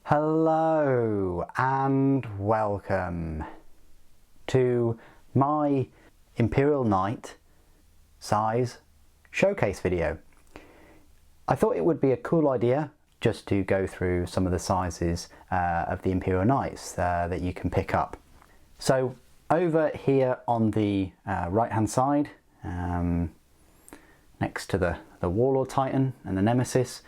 Hello and welcome to my Imperial Knight size showcase video. I thought it would be a cool idea just to go through some of the sizes of the Imperial Knights that you can pick up. So over here on the right hand side, next to the Warlord Titan and the Nemesis,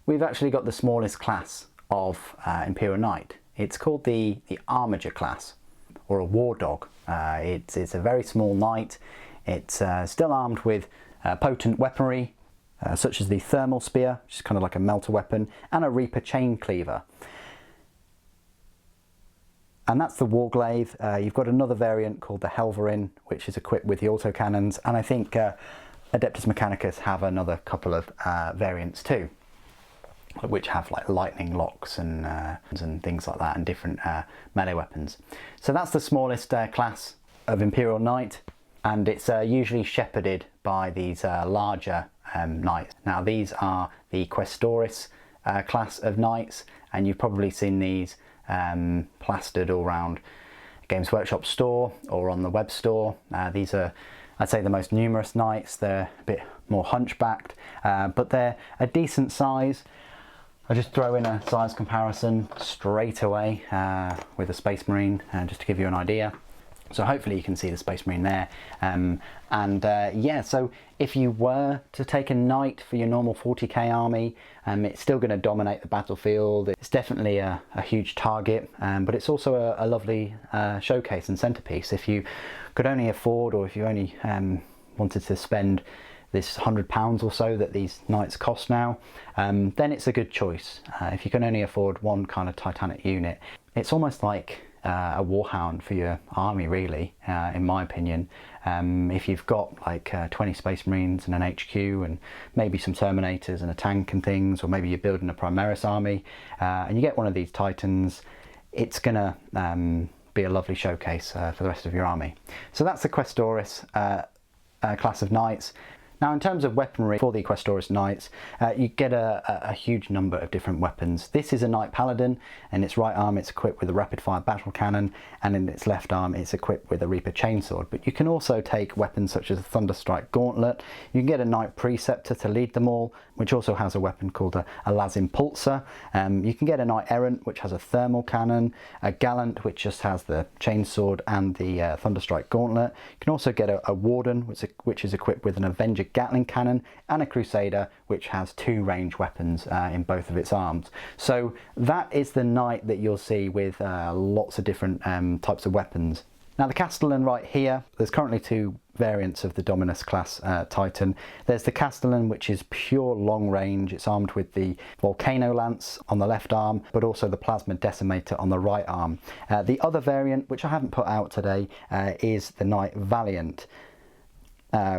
we've actually got the smallest class of Imperial Knight. It's called the Armiger class, or a War Dog. It's a very small knight. It's still armed with potent weaponry, such as the Thermal Spear, which is kind of like a melter weapon, and a Reaper Chain Cleaver. And that's the Warglaive. You've got another variant called the Helverin, which is equipped with the autocannons, and I think Adeptus Mechanicus have another couple of variants too, which have like lightning locks and things like that, and different melee weapons. So that's the smallest class of Imperial Knight, and it's usually shepherded by these larger knights. Now these are the Questoris class of knights, and you've probably seen these plastered all around Games Workshop store or on the web store. These are, I'd say, the most numerous knights. They're a bit more hunchbacked, but they're a decent size. I'll just throw in a size comparison straight away with a Space Marine, just to give you an idea. So hopefully you can see the Space Marine there. Yeah, so if you were to take a knight for your normal 40k army, it's still going to dominate the battlefield. It's definitely a huge target, but it's also a lovely showcase and centerpiece. If you could only afford, or if you only wanted to spend this £100 or so that these knights cost now, then it's a good choice. If you can only afford one kind of Titanic unit, it's almost like a Warhound for your army, really, in my opinion. If you've got like 20 Space Marines and an HQ and maybe some Terminators and a tank and things, or maybe you're building a Primaris army and you get one of these Titans, it's gonna be a lovely showcase for the rest of your army. So that's the Questoris class of knights. Now, in terms of weaponry for the Questoris Knights, you get a huge number of different weapons. This is a Knight Paladin. In its right arm it's equipped with a rapid fire battle cannon, and in its left arm it's equipped with a Reaper Chainsword. But you can also take weapons such as a Thunderstrike Gauntlet. You can get a Knight Preceptor to lead them all, which also has a weapon called a Las Impulsor. You can get a Knight Errant, which has a thermal cannon, a Gallant, which just has the Chainsword and the Thunderstrike Gauntlet. You can also get a Warden, which is equipped with an Avenger Gatling cannon, and a Crusader, which has two range weapons in both of its arms. So that is the knight that you'll see with lots of different types of weapons. Now the Castellan right here, there's currently two variants of the Dominus class Titan. There's the Castellan, which is pure long range. It's armed with the Volcano Lance on the left arm, but also the Plasma Decimator on the right arm. The other variant, which I haven't put out today, is the Knight Valiant,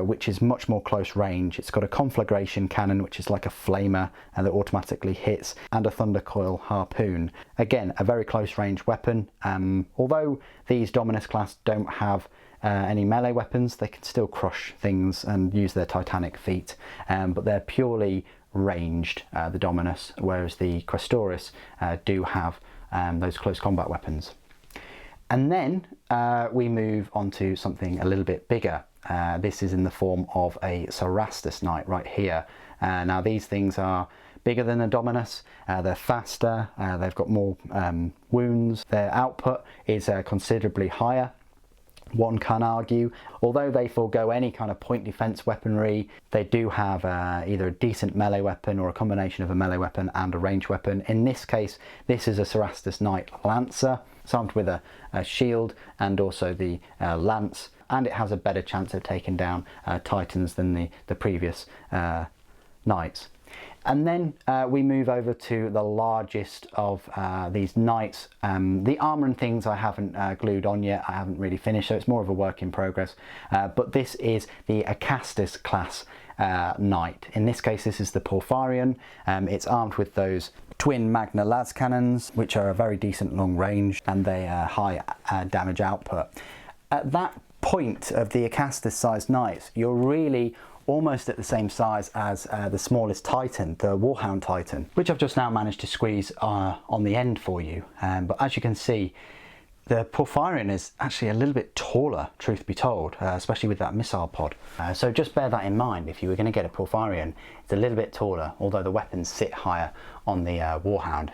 which is much more close range. It's got a conflagration cannon, which is like a flamer that automatically hits, and a Thundercoil harpoon. Again, a very close range weapon. Although these Dominus class don't have any melee weapons, they can still crush things and use their Titanic feat, but they're purely ranged, the Dominus, whereas the Questoris do have those close combat weapons. And then we move on to something a little bit bigger. This is in the form of a Cerastis Knight right here. Now these things are bigger than the Dominus, they're faster, they've got more wounds, their output is considerably higher, one can argue. Although they forego any kind of point defense weaponry, they do have either a decent melee weapon or a combination of a melee weapon and a range weapon. In this case, this is a Cerastis Knight Lancer. It's armed with a shield and also the lance, and it has a better chance of taking down Titans than the previous knights. And then we move over to the largest of these knights. The armour and things I haven't glued on yet, I haven't really finished, so it's more of a work in progress. But this is the Acastus class knight. In this case, this is the Porphyrion. It's armed with those twin Magna Las cannons, which are a very decent long range, and they are high damage output. At that point of the Acastus sized knights, you're really almost at the same size as the smallest Titan, the Warhound Titan, which I've just now managed to squeeze on the end for you. But as you can see, the Porphyrion is actually a little bit taller, truth be told, especially with that missile pod. So just bear that in mind. If you were going to get a Porphyrion, it's a little bit taller, although the weapons sit higher on the Warhound.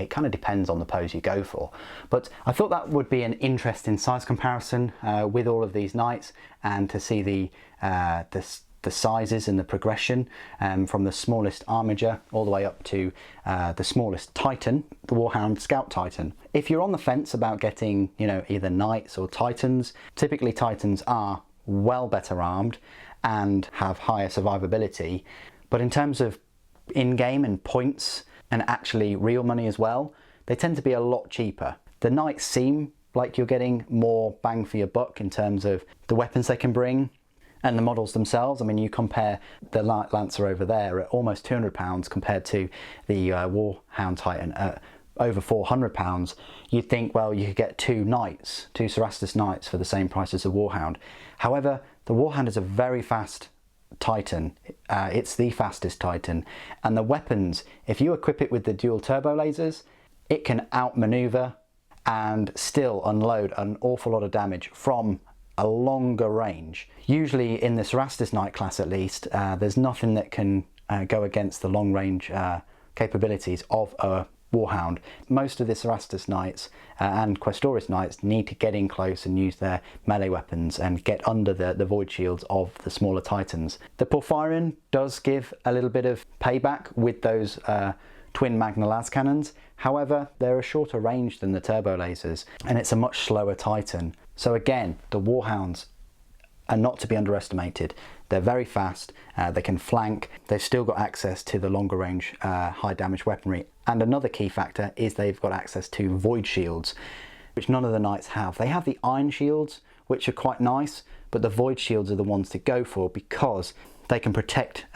It kind of depends on the pose you go for. But I thought that would be an interesting size comparison with all of these knights, and to see the sizes and the progression from the smallest Armiger all the way up to the smallest Titan, the Warhound Scout Titan. If you're on the fence about getting, you know, either Knights or Titans, typically Titans are well better armed and have higher survivability. But in terms of in-game and points and actually real money as well, they tend to be a lot cheaper. The Knights seem like you're getting more bang for your buck in terms of the weapons they can bring and the models themselves. I mean, you compare the Light Lancer over there at almost £200 compared to the Warhound Titan at over £400. You'd think, well, you could get two Knights, two Cerastis Knights for the same price as a Warhound. However, the Warhound is a very fast Titan. It's the fastest Titan, and the weapons, if you equip it with the dual turbo lasers, it can outmaneuver and still unload an awful lot of damage from a longer range. Usually in the Cerastis Knight class at least, there's nothing that can go against the long range capabilities of a Warhound. Most of the Cerastis Knights and Questoris Knights need to get in close and use their melee weapons and get under the void shields of the smaller Titans. The Porphyrion does give a little bit of payback with those twin Magna las cannons. However, they're a shorter range than the turbo lasers, and it's a much slower Titan. So again, the Warhounds are not to be underestimated. They're very fast, they can flank, they've still got access to the longer range high damage weaponry. And another key factor is they've got access to void shields, which none of the Knights have. They have the iron shields, which are quite nice, but the void shields are the ones to go for because they can protect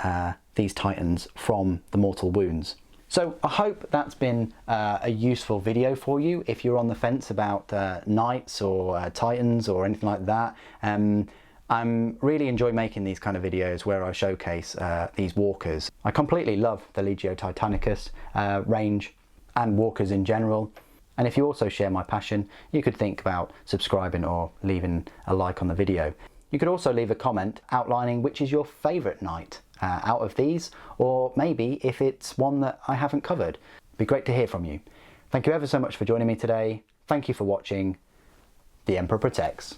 these Titans from the mortal wounds. So I hope that's been a useful video for you if you're on the fence about Knights or Titans or anything like that. I'm really enjoy making these kind of videos where I showcase these walkers. I completely love the Legio Titanicus range and walkers in general. And if you also share my passion, you could think about subscribing or leaving a like on the video. You could also leave a comment outlining which is your favourite knight out of these, or maybe if it's one that I haven't covered. It'd be great to hear from you. Thank you ever so much for joining me today. Thank you for watching. The Emperor protects.